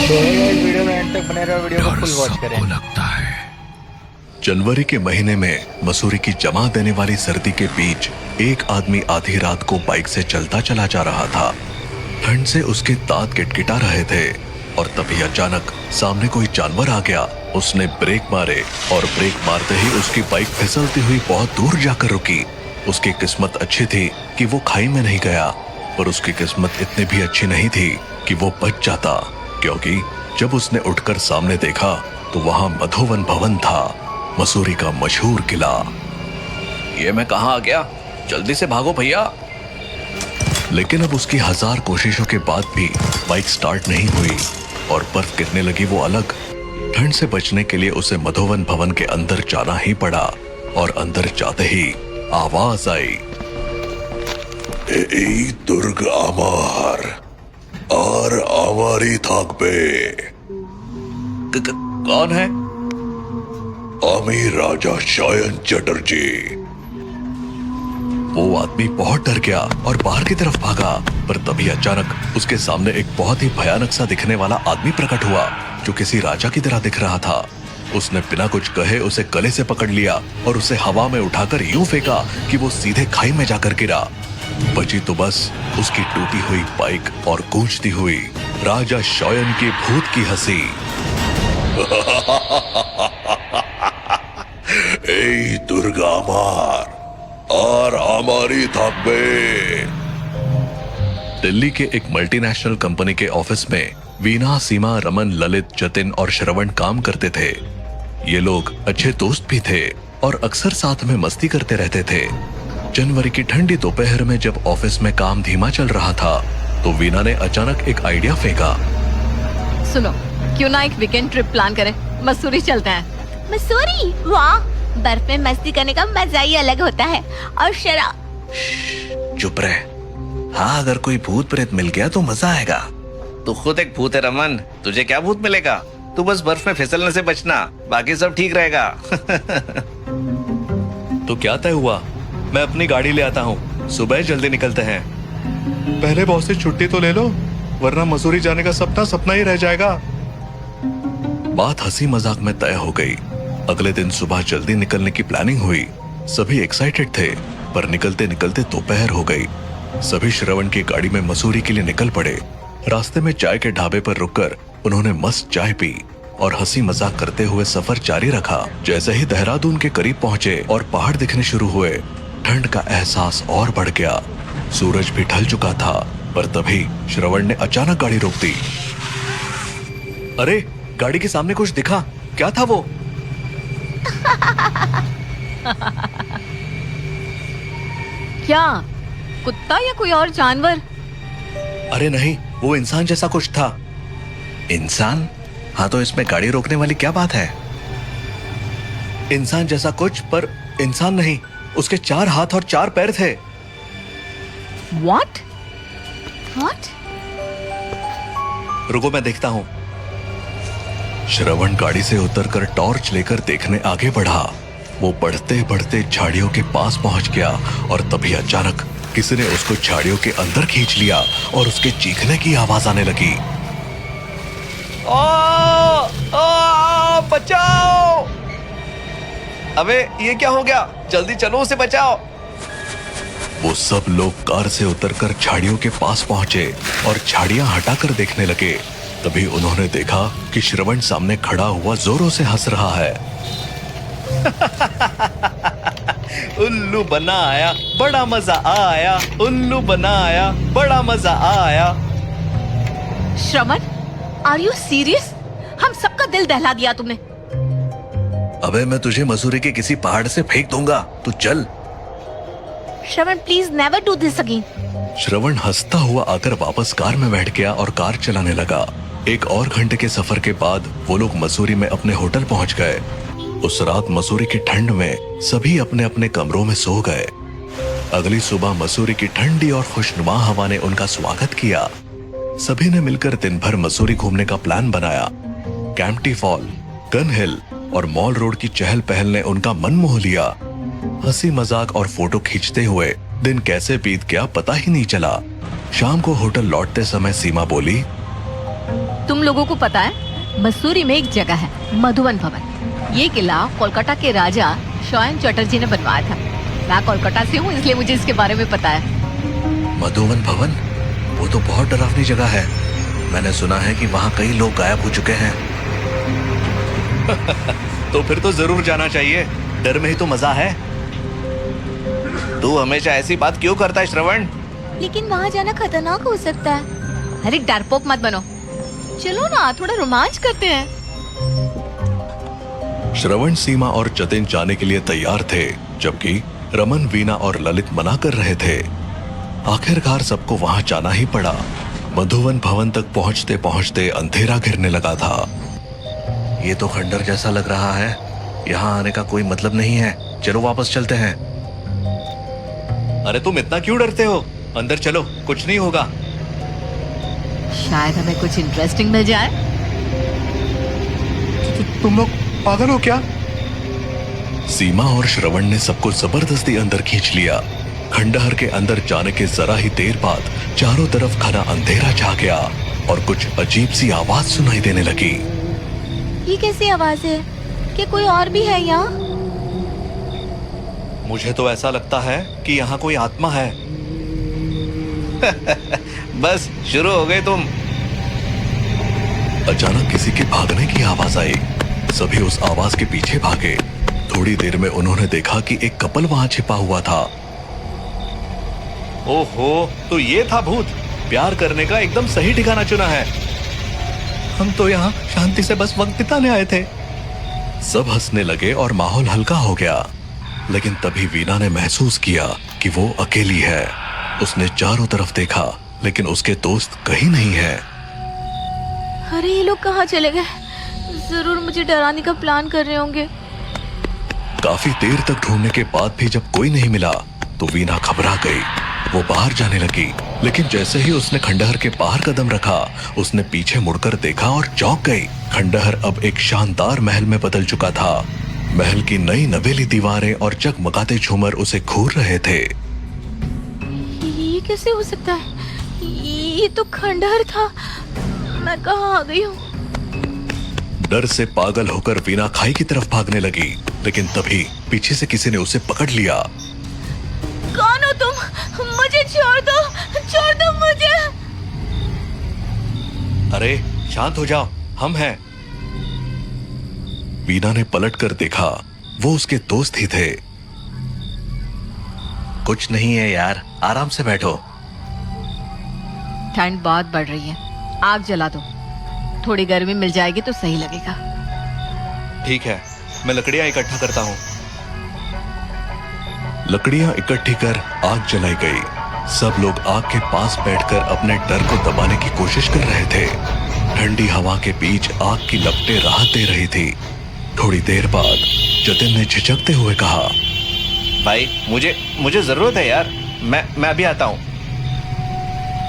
तो है guys, video में एंड तक बने रहो, वीडियो को डर फुल वॉच सबको करें। लगता है। जनवरी के महीने में मसूरी की जमा देने वाली सर्दी के बीच एक आदमी आधी रात को बाइक से चलता चला जा रहा था। ठंड से उसके दांत किटकिटा रहे थे और तभी अचानक सामने कोई जानवर आ गया। उसने ब्रेक मारे और ब्रेक मारते ही उसकी बाइक फिसलती हुई बहुत दूर जाकर रुकी। उसकी किस्मत अच्छी थी कि वो खाई में नहीं गया, पर उसकी किस्मत इतनी भी अच्छी नहीं थी कि वो बच जाता, क्योंकि जब उसने उठकर सामने देखा तो वहां मधुवन भवन था, मसूरी का मशहूर किला। ये मैं कहाँ आ गया? जल्दी से भागो भैया। लेकिन अब उसकी 1000 कोशिशों के बाद भी बाइक स्टार्ट नहीं हुई और बर्फ गिरने लगी वो अलग। ठंड से बचने के लिए उसे मधुवन भवन के अंदर जाना ही पड़ा और अंदर जाते ही आवाज आई, এই দুর্গ আমার আর আমারই থাকবে। कौन है? আমি राजा शयन चटर्जी। वो आदमी बहुत डर गया और बाहर की तरफ भागा, पर तभी अचानक उसके सामने एक बहुत ही भयानक सा दिखने वाला आदमी प्रकट हुआ जो किसी राजा की तरह दिख रहा था। उसने बिना कुछ कहे उसे गले से पकड़ लिया और उसे हवा में उठाकर यूं फेंका कि वो सीधे खाई में जाकर गिरा। बची तो बस उसकी टूटी हुई बाइक और गूंजती हुई राजा शयन की भूत की हंसी। এই দুর্গা আমার और हमारी থাকবে। दिल्ली के एक मल्टीनेशनल कंपनी के ऑफिस में वीना, सीमा, रमन, ललित, जतिन और श्रवण काम करते थे। ये लोग अच्छे दोस्त भी थे और अक्सर साथ में मस्ती करते रहते थे। जनवरी की ठंडी दोपहर में जब ऑफिस में काम धीमा चल रहा था तो वीना ने अचानक एक आइडिया फेंका। सुनो, क्यों ना एक वीकेंड ट्रिप प्लान करें, मसूरी चलते हैं। मसूरी? वाह, बर्फ में मस्ती करने का मजा ही अलग होता है। और शराब। चुप रहे। हाँ, अगर कोई भूत प्रेत मिल गया तो मजा आएगा। तू खुद एक भूत है रमन, तुझे क्या भूत मिलेगा? तू बस बर्फ में फिसलने से बचना, बाकी सब ठीक रहेगा। तो क्या तय हुआ? मैं अपनी गाड़ी ले आता हूँ, सुबह जल्दी निकलते हैं। पहले बॉस से छुट्टी तो ले लो, वरना मसूरी जाने का सपना सपना ही रह जाएगा। बात हंसी मजाक में तय हो गई। अगले दिन सुबह जल्दी निकलने की प्लानिंग हुई। सभी एक्साइटेड थे, पर निकलते निकलते दोपहर हो गई। सभी श्रवण की गाड़ी में मसूरी के लिए निकल पड़े। रास्ते में चाय के ढाबे पर रुककर उन्होंने मस्त चाय पी और हंसी मजाक करते हुए सफर जारी रखा। जैसे ही देहरादून के करीब पहुंचे और पहाड़ दिखने शुरू हुए, ठंड का एहसास और बढ़ गया। सूरज भी ढल चुका था, पर तभी श्रवण ने अचानक गाड़ी रोक दी। अरे, गाड़ी के सामने कुछ दिखा, क्या था वो? क्या कुत्ता या कोई और जानवर? अरे नहीं, वो इंसान जैसा कुछ था। इंसान? हाँ, तो इसमें गाड़ी रोकने वाली क्या बात है? इंसान जैसा कुछ, पर इंसान नहीं। उसके 4 हाथ और 4 पैर थे। What? What? रुको, मैं देखता हूँ। श्रवण गाड़ी से उतरकर टॉर्च लेकर देखने आगे बढ़ा। वो बढ़ते बढ़ते झाड़ियों के पास पहुंच गया और तभी अचानक किसी ने उसको झाड़ियों के अंदर खींच लिया और उसके चीखने की आवाज आने लगी। बचाओ! अबे ये क्या हो गया? जल्दी चलो, उसे बचाओ। वो सब लोग कार से उतरकर झाड़ियों के पास पहुंचे और झाड़ियां हटाकर देखने लगे। तभी उन्होंने देखा कि श्रवण सामने खड़ा हुआ जोरों से हंस रहा है। उल्लू बना आया, बड़ा मजा आया। उल्लू बना आया, बड़ा मजा आया। श्रवण, आर यू सीरियस? हम सबका दिल दहला दिया तुमने। अबे, मैं तुझे मसूरी के किसी पहाड़ से फेंक दूंगा, तू चल। Shravan, please never do this again. Shravan हंसता हुआ आकर वापस कार में बैठ गया और कार चलाने लगा। 1 और घंटे के सफर के बाद वो लोग मसूरी में अपने होटल पहुंच गए। उस रात मसूरी की ठंड में सभी अपने अपने कमरों में सो गए। अगली सुबह मसूरी की ठंडी और खुशनुमा हवा ने उनका स्वागत किया। सभी ने मिलकर दिन भर मसूरी घूमने का प्लान बनाया। कैंपटी फॉल, गन हिल और मॉल रोड की चहल पहल ने उनका मन मोह लिया। हंसी मजाक और फोटो खींचते हुए दिन कैसे बीत गया पता ही नहीं चला। शाम को होटल लौटते समय सीमा बोली, तुम लोगों को पता है मसूरी में एक जगह है मधुवन भवन। ये किला कोलकाता के राजा शोएन चटर्जी ने बनवाया था। मैं कोलकाता से हूँ इसलिए मुझे इसके बारे में पता है। मधुवन भवन, वो तो बहुत डरावनी जगह है। मैंने सुना है कि वहाँ कई लोग गायब हो चुके हैं। तो फिर तो जरूर जाना चाहिए, डर में ही तो मजा है। तू हमेशा ऐसी बात क्यों करता है श्रवण? लेकिन वहाँ जाना खतरनाक हो सकता है। अरे डरपोक मत बनो, चलो ना थोड़ा रोमांच करते हैं। श्रवण, सीमा और जतिन जाने के लिए तैयार थे, जबकि रमन, वीना और ललित मना कर रहे थे। आखिरकार सबको वहां जाना ही पड़ा। मधुवन भवन तक पहुंचते पहुंचते अंधेरा घिरने लगा था। ये तो खंडर जैसा लग रहा है, यहाँ आने का कोई मतलब नहीं है। चलो वापस चलते हैं। अरे तुम इतना क्यों डरते हो? अंदर चलो, कुछ नहीं होगा। शायद हमें कुछ इंटरेस्टिंग मिल जाए। तुम लोग पागल हो क्या? सीमा और श्रवण ने सबको जबरदस्ती अंदर खींच लिया। खंडहर के अंदर जाने के जरा ही देर बाद चारों तरफ घना अंधेरा छा गया और कुछ अजीब सी आवाज सुनाई देने लगी। ये कैसी आवाज है? क्या कोई और भी है यहाँ? मुझे तो ऐसा लगता है कि यहाँ कोई आत्मा है। बस शुरू हो गए तुम। अचानक किसी के भागने की आवाज आई। सभी उस आवाज के पीछे भागे। थोड़ी देर में उन्होंने देखा कि एक कपल वहां छिपा हुआ था। ओहो, तो ये था भूत। प्यार करने का एकदम सही ठिकाना चुना है। हम तो यहाँ शांति से बस वक्त बिताने आए थे। सब हंसने लगे और माहौल हल्का हो गया। लेकिन तभी वीना ने महसूस किया कि वो अकेली है। उसने चारों तरफ देखा, लेकिन उसके दोस्त कहीं नहीं है। अरे ये लोग कहाँ चले गए? जरूर मुझे डराने का प्लान कर रहे होंगे। काफी देर तक ढूंढने के बाद भी जब कोई नहीं मिला तो वीना घबरा गई। वो बाहर जाने लगी, लेकिन जैसे ही उसने खंडहर के बाहर कदम रखा, उसने पीछे मुड़कर देखा और चौंक गई। खंडहर अब एक शानदार महल में बदल चुका था। महल की नई नवेली दीवारें और जगमगाते झूमर उसे घूर रहे थे। ये कैसे हो सकता है? ये तो खंडहर था। मैं कहाँ आ गई हूँ? डर से पागल होकर वीना खाई की तरफ भागने लगी, लेकिन तभी पीछे से किसी ने उसे पकड़ लिया। कौन हो तुम? मुझे छोड़ दो मुझे। अरे शांत हो जाओ, हम हैं। वीना ने पलट कर देखा, वो उसके दोस्त ही थे। कुछ नहीं है यार, आराम से बैठो। ठंड बहुत बढ़ रही है, आग जला दो। थोड़ी गर्मी मिल जाएगी तो सही लगेगा। ठीक है, मैं लकड़ियां इकट्ठा करता हूँ। लकड़ियां इकट्ठी कर आग जलाई गई। सब लोग आग के पास बैठकर अपने डर को दबाने की कोशिश कर रहे थे। ठंडी हवा के बीच आग की लपटें राहत दे रही थी। थोड़ी देर बाद जतिन ने झिझकते हुए कहा, भाई मुझे जरूरत है यार, मैं अभी आता हूँ।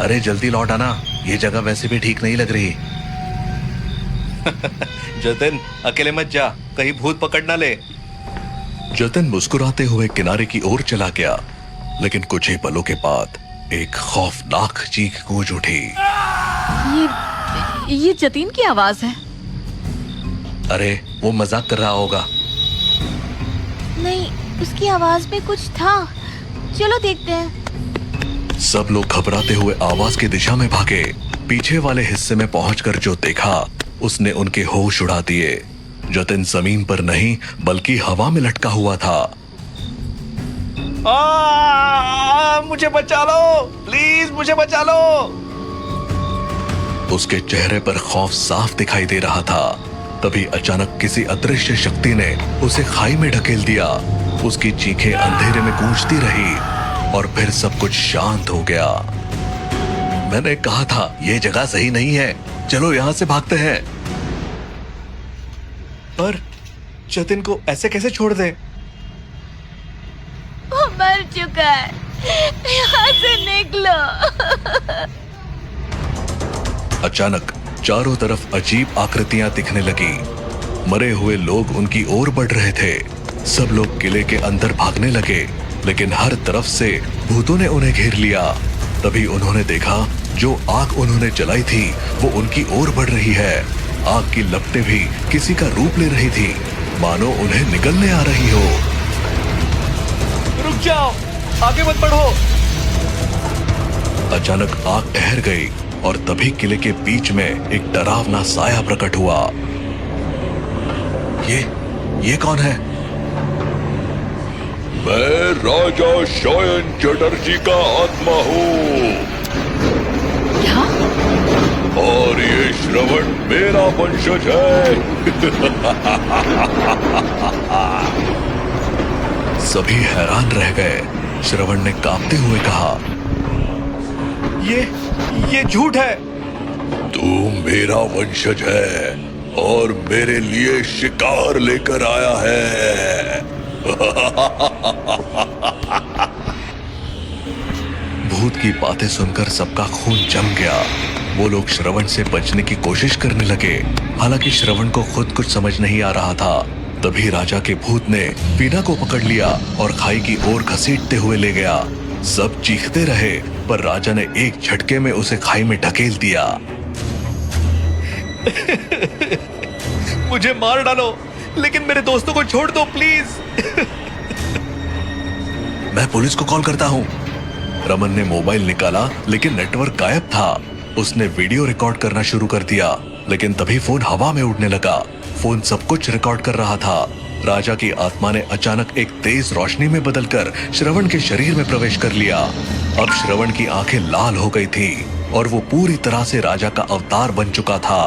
अरे जल्दी लौट आना, ये जगह वैसे भी ठीक नहीं लग रही। जतिन, अकेले मत जा, कहीं भूत पकड़ ना ले। जतिन मुस्कुराते हुए किनारे की ओर चला गया, लेकिन कुछ ही पलों के बाद एक खौफनाक चीख गूंज उठी। ये जतीन की आवाज है। अरे वो मजाक कर रहा होगा। नहीं, उसकी आवाज में कुछ था। चलो देखते हैं। सब लोग घबराते हुए आवाज की दिशा में भागे। पीछे वाले हिस्से में पहुंचकर जो देखा, उसने उनके होश उड़ा दिए। जतिन जमीन पर नहीं बल्कि हवा में लटका हुआ था। मुझे बचा लो, प्लीज मुझे बचा लो। उसके चेहरे पर खौफ साफ दिखाई दे रहा था। तभी अचानक किसी अदृश्य शक्ति ने उसे खाई में ढकेल दिया। उसकी चीखें अंधेरे में गूंजती रही और फिर सब कुछ शांत हो गया। मैंने कहा था ये जगह सही नहीं है, चलो यहां से भागते हैं। पर जतिन को ऐसे कैसे छोड़ दे? वो मर चुका है, यहाँ से निकलो। अचानक चारों तरफ अजीब आकृतियां दिखने लगी। मरे हुए लोग उनकी ओर बढ़ रहे थे। सब लोग किले के अंदर भागने लगे, लेकिन हर तरफ से भूतों ने उन्हें घेर लिया। तभी उन्होंने देखा जो आग उन्होंने जलाई थी वो उनकी ओर बढ़ रही है। आग की लपटें भी किसी का रूप ले रही थी, मानो उन्हें निगलने आ रही हो। रुक जाओ, आगे मत बढ़ो। अचानक आग ठहर गई और तभी किले के बीच में एक डरावना साया प्रकट हुआ। ये कौन है? मैं राजा शयन चटर्जी का आत्मा हूँ क्या? और ये श्रवण मेरा वंशज है। सभी हैरान रह गए। श्रवण ने कांपते हुए कहा, ये झूठ है। तू मेरा वंशज है और मेरे लिए शिकार लेकर आया है। भूत की बातें सुनकर सबका खून जम गया। वो लोग श्रवण से बचने की कोशिश करने लगे, हालांकि श्रवण को खुद कुछ समझ नहीं आ रहा था। तभी राजा के भूत ने वीणा को पकड़ लिया और खाई की ओर घसीटते हुए ले गया। सब चीखते रहे, पर राजा ने एक झटके में उसे खाई में ढकेल दिया। मुझे मार डालो, लेकिन मेरे दोस्तों को छोड़ दो प्लीज। मैं पुलिस को कॉल करता हूँ। रमन ने मोबाइल निकाला, लेकिन नेटवर्क गायब था। उसने वीडियो रिकॉर्ड करना शुरू कर दिया, लेकिन तभी फोन हवा में उड़ने लगा। फोन सब कुछ रिकॉर्ड कर रहा था। राजा की आत्मा ने अचानक एक तेज रोशनी में बदलकर श्रवण के शरीर में प्रवेश कर लिया। अब श्रवण की आंखें लाल हो गई थी और वो पूरी तरह से राजा का अवतार बन चुका था।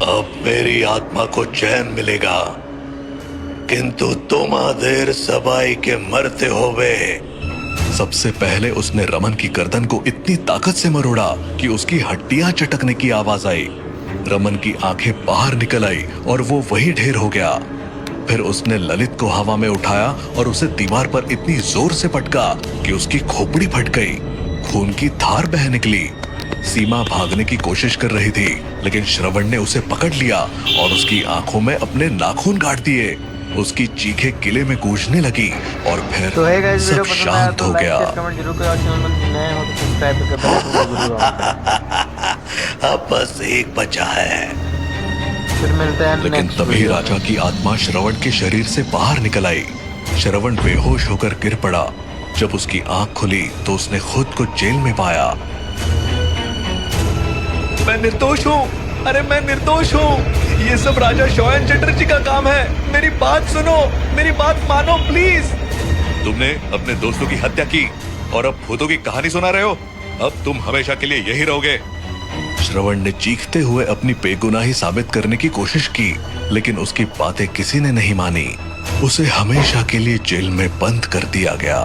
अब मेरी आत्मा को चैन मिलेगा, किंतु तुम देर सबाई के मरते होवे। सबसे पहले उसने रमन की गर्दन को इतनी ताकत से मरोड़ा कि उसकी हड्डियां चटकने की आवाज आई। रमन की आंखें बाहर निकल आई और वो वही ढेर हो गया। फिर उसने ललित को हवा में उठाया और उसे दीवार पर इतनी जोर से पटका कि उसकी खोपड़ी फट गई। खून की धार बह निकली। सीमा भागने की कोशिश कर रही थी, लेकिन श्रवण ने उसे पकड़ लिया और उसकी आंखों में अपने नाखून गाड़ दिए। उसकी चीखें किले में गूंजने लगी और फिर तो है गाइस, सब वीडियो पसंद आया शांत तो हो लाइक गया। शेयर कमेंट जरूर करो। चैनल में नए हो तो सब्सक्राइब करके बेल आइकन को जरूर ऑन करें। अब बस एक बचा है। फिर मिलते हैं लेकिन नेक्स्ट तभी राजा की आत्मा श्रवण के शरीर से बाहर निकल आई। श्रवण बेहोश होकर गिर पड़ा। जब उसकी आंख खुली तो उसने खुद को जेल में पाया। मैं निर्दोष हूँ। अरे मैं निर्दोष हूँ। ये सब राजा शयन चटर्जी का काम है। मेरी बात सुनो, मेरी बात मानो प्लीज। तुमने अपने दोस्तों की हत्या की और अब भूतों की कहानी सुना रहे हो। अब तुम हमेशा के लिए यही रहोगे। श्रवण ने चीखते हुए अपनी बेगुनाही साबित करने की कोशिश की, लेकिन उसकी बातें किसी ने नहीं मानी। उसे हमेशा के लिए जेल में बंद कर दिया गया।